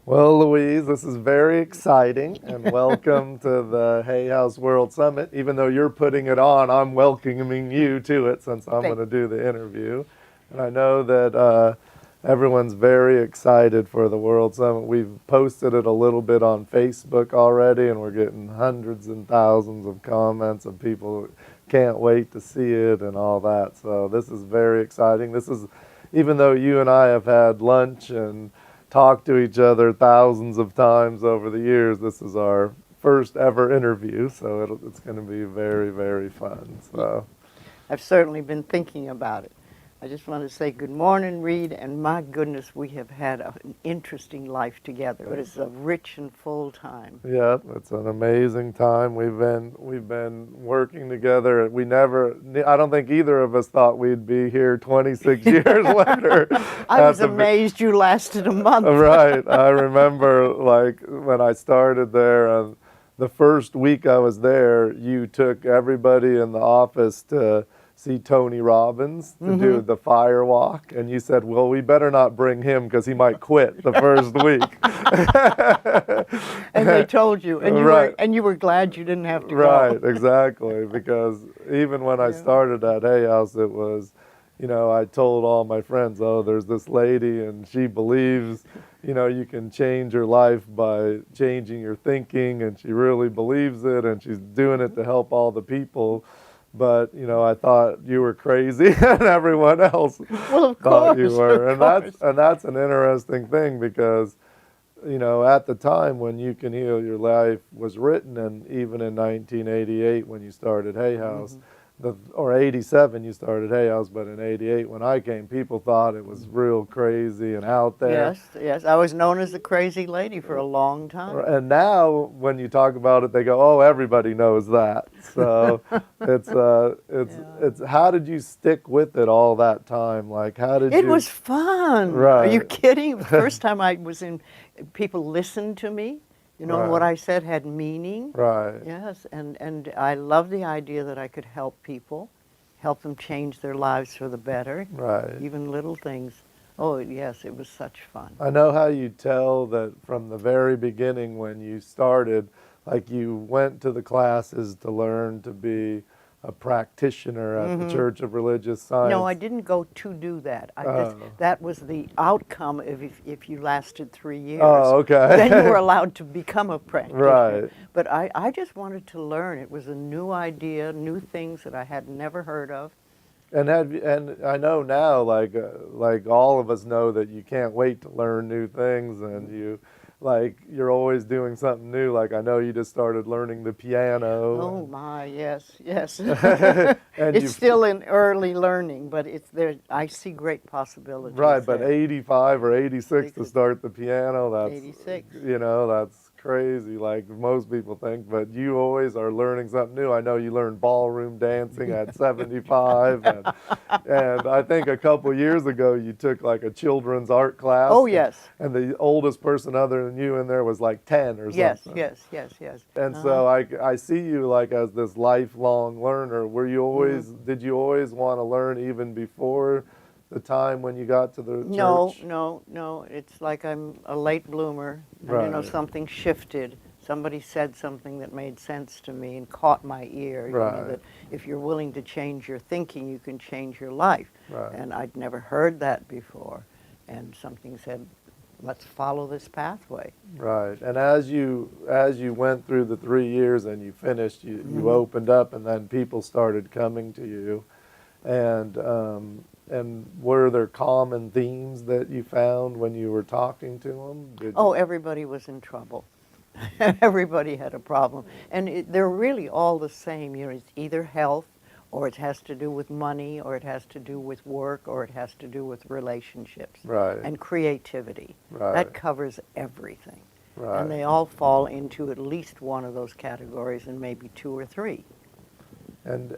Well, Louise, this is very exciting, and welcome to the Hay House World Summit. Even though you're putting it on, I'm welcoming you to it since I'm going Thank to do the interview. And I know that everyone's very excited for the World Summit. We've posted it a little bit on Facebook already, and we're getting hundreds and thousands of comments of people who can't wait to see it and all that. So this is very exciting. This is, even though you and I have had lunch and talked to each other thousands of times over the years, this is our first ever interview, so it's going to be very, very fun. So I've certainly been thinking about it. I just want to say good morning, Reid, and my goodness, we have had an interesting life together. But it's a rich and full time. yeah, it's an amazing time. We've been working together. I don't think either of us thought we'd be here 26 years later. I was amazed you lasted a month. Right. I remember like when I started there, the first week I was there, you took everybody in the office to see Tony Robbins to do the fire walk, and you said, well, we better not bring him because he might quit the first week. And they told you, and Right. you were glad you didn't have to Right, go. exactly, because even when I started at Hay House, it was, I told all my friends, oh, there's this lady and she believes, you can change your life by changing your thinking, and she really believes it, and she's doing it to help all the people. But, I thought you were crazy and everyone else Well, of thought you course, were. of And that's an interesting thing because, at the time when You Can Heal Your Life was written, and even in 1988 when you started Hay House, or 87 you started Hay House, but in 88 when I came, people thought it was real crazy and out there. Yes, yes. I was known as the crazy lady for a long time. And now when you talk about it, they go, oh, everybody knows that. So it's how did you stick with it all that time? Like, how did It you? was fun. Right. Are you kidding? The first time I was in, people listened to me. Right. What I said had meaning. Right. Yes, and I love the idea that I could help people, help them change their lives for the better. Right. Even little things. Oh, yes, it was such fun. I know how you tell that from the very beginning when you started, like you went to the classes to learn to be a practitioner at the Church of Religious Science. No, I didn't go to do that. That was the outcome of if you lasted 3 years. Oh, okay. Then you were allowed to become a practitioner. Right. But I just wanted to learn. It was a new idea, new things that I had never heard of. And I know now, like all of us know that you can't wait to learn new things, and you're always doing something new. Like I know you just started learning the piano. Oh my, yes, yes. And It's still in early learning, but it's there. I see great possibilities. Right, but there. 85 or 86 to start the piano, that's 86. That's crazy, like most people think, but you always are learning something new. I know you learned ballroom dancing at 75, and I think a couple years ago you took like a children's art class. Oh, yes. And the oldest person other than you in there was like 10 or something. Yes. And so I see you like as this lifelong learner. Were you always, did you always want to learn even before the time when you got to the church? No. It's like I'm a late bloomer. And, Right. something shifted. Somebody said something that made sense to me and caught my ear. Right. That if you're willing to change your thinking, you can change your life. Right. And I'd never heard that before. And something said, let's follow this pathway. Right. And as you went through the 3 years and you finished, you opened up, and then people started coming to you, and were there common themes that you found when you were talking to them? Everybody was in trouble. Everybody had a problem. And they're really all the same. It's either health, or it has to do with money, or it has to do with work, or it has to do with relationships. Right. And creativity. Right. That covers everything. Right. And they all fall into at least one of those categories, and maybe 2 or 3. And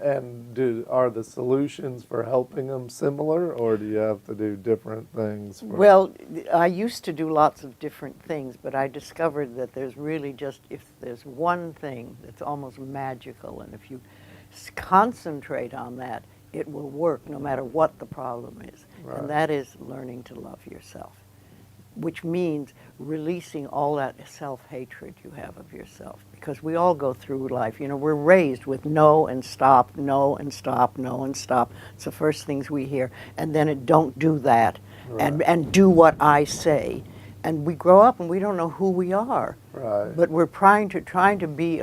are the solutions for helping them similar, or do you have to do different things? Well, I used to do lots of different things, but I discovered that there's really just, if there's one thing that's almost magical, and if you concentrate on that, it will work no matter what the problem is. Right. And that is learning to love yourself. which means releasing all that self-hatred you have of yourself. Because we all go through life, you know, we're raised with no and stop, no and stop, no and stop. It's the first things we hear. And then it don't do that, and do what I say. And we grow up and we don't know who we are. Right. But we're trying to be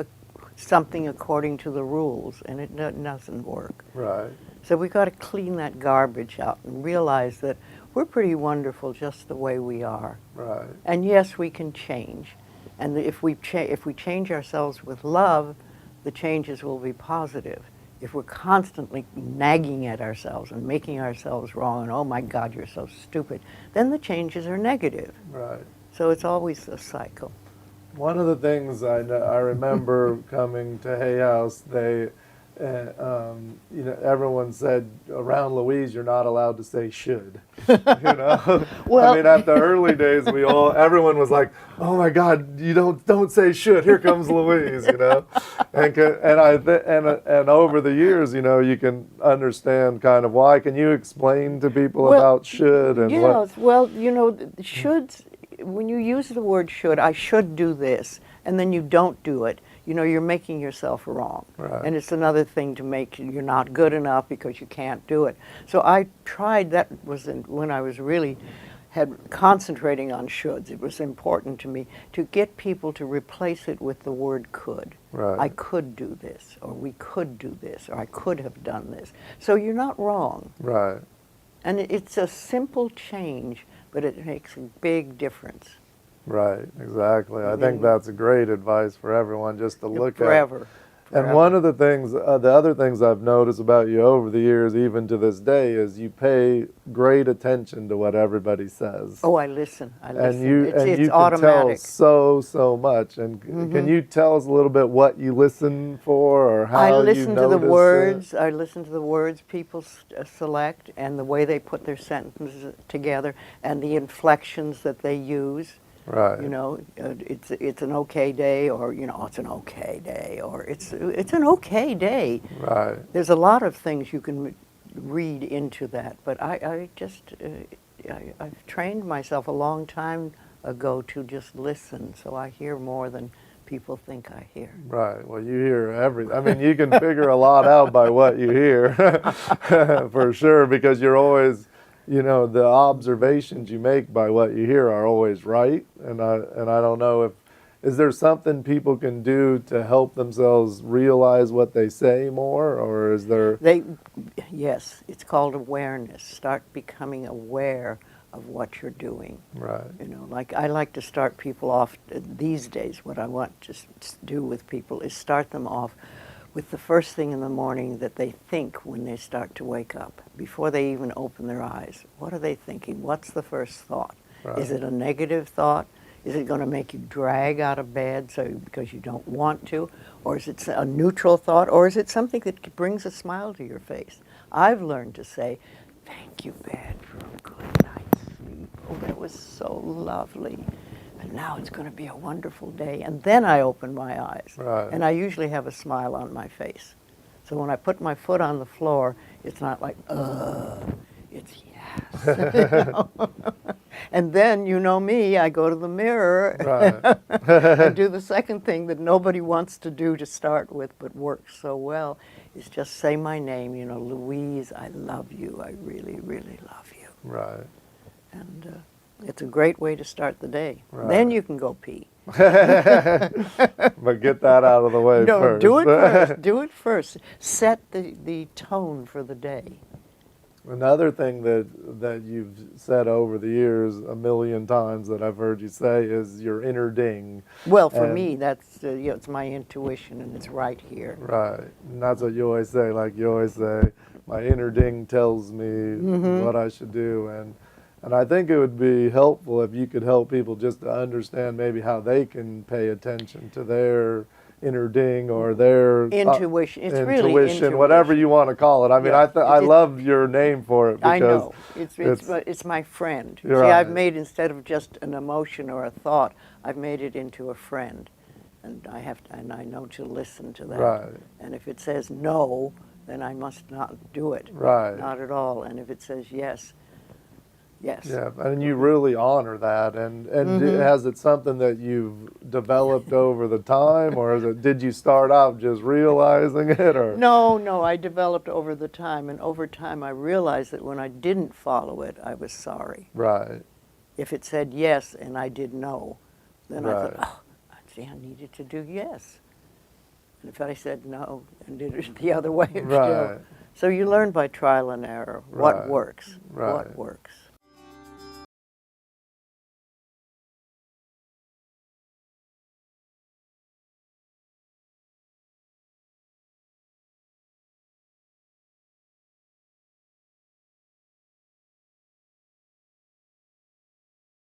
something according to the rules, and it doesn't work. Right. So we got to clean that garbage out and realize that we're pretty wonderful just the way we are. Right. And yes, we can change. And if we change ourselves with love, the changes will be positive. If we're constantly nagging at ourselves and making ourselves wrong and, oh my God, you're so stupid, then the changes are negative. Right. So it's always a cycle. One of the things I remember coming to Hay House, they, you know, everyone said around Louise, you're not allowed to say should. You know, Well, I mean, at the early days, everyone was like, oh my God, you don't say should. Here comes Louise. You know, and over the years, you know, you can understand kind of why. Can you explain to people about should and yes, well, you know, shoulds. When you use the word should, I should do this, and then you don't do it, you know, you're making yourself wrong. Right. And it's another thing to make you're not good enough because you can't do it. So I tried, that was when I was really concentrating on shoulds. It was important to me to get people to replace it with the word could. Right. I could do this, or we could do this, or I could have done this. So you're not wrong. Right. And it's a simple change, but it makes a big difference. Right, exactly. I think that's great advice for everyone, just to look Forever. at. And one of the things, the other things I've noticed about you over the years, even to this day, is you pay great attention to what everybody says. Oh, I listen. And you it's can automatic. tell so much. And can you tell us a little bit what you listen for, or how I you listen to the notice words. it? I listen to the words people select and the way they put their sentences together and the inflections that they use. Right. You know, it's an okay day, or you know, it's an okay day, or it's an okay day. Right. There's a lot of things you can read into that, but I've trained myself a long time ago to just listen, so I hear more than people think I hear. Right. Well, you hear everything. I mean, you can figure a lot out by what you hear, for sure, because you're always, you know, the observations you make by what you hear are always right. And I don't know is there something people can do to help themselves realize what they say more, or is there? Yes, it's called awareness. Start becoming aware of what you're doing. Right. You know, like I like to start people off these days. What I want to do with people is start them off with the first thing in the morning that they think when they start to wake up, before they even open their eyes. What are they thinking? What's the first thought? Right. Is it a negative thought? Is it going to make you drag out of bed because you don't want to? Or is it a neutral thought? Or is it something that brings a smile to your face? I've learned to say, thank you, bed, for a good night's sleep. Oh, that was so lovely. And now it's going to be a wonderful day. And then I open my eyes. Right. And I usually have a smile on my face. So when I put my foot on the floor, it's not like, it's yes. You know? And then, you know me, I go to the mirror and do the second thing that nobody wants to do to start with, but works so well, is just say my name, you know, Louise, I love you. I really, really love you. Right. And it's a great way to start the day. Right. Then you can go pee. But get that out of the way No, first. do it first. Do it first. Set the tone for the day. Another thing that you've said over the years a million times that I've heard you say is your inner ding. Well, for me, that's you know, it's my intuition, and it's right here. Right, and that's what you always say. Like you always say, my inner ding tells me what I should do, and I think it would be helpful if you could help people just to understand maybe how they can pay attention to their inner ding or their Intuition. It's really intuition. Whatever you want to call it. I mean, Yeah. I love your name for it because I know. It's my friend. See, right. I've made, instead of just an emotion or a thought, I've made it into a friend. And I know to listen to that. Right. And if it says no, then I must not do it. Right. Not at all. And if it says yes, Yes. Yeah, and you really honor that. And has it something that you've developed over the time, or did you start out just realizing it, or? No, no, I developed over the time, and over time I realized that when I didn't follow it, I was sorry. Right. If it said yes and I did no, then I thought, Right. oh, see, I needed to do yes. And if I said no and did it the other way, it still. Right. So you learn by trial and error what Right. works, Right. what works.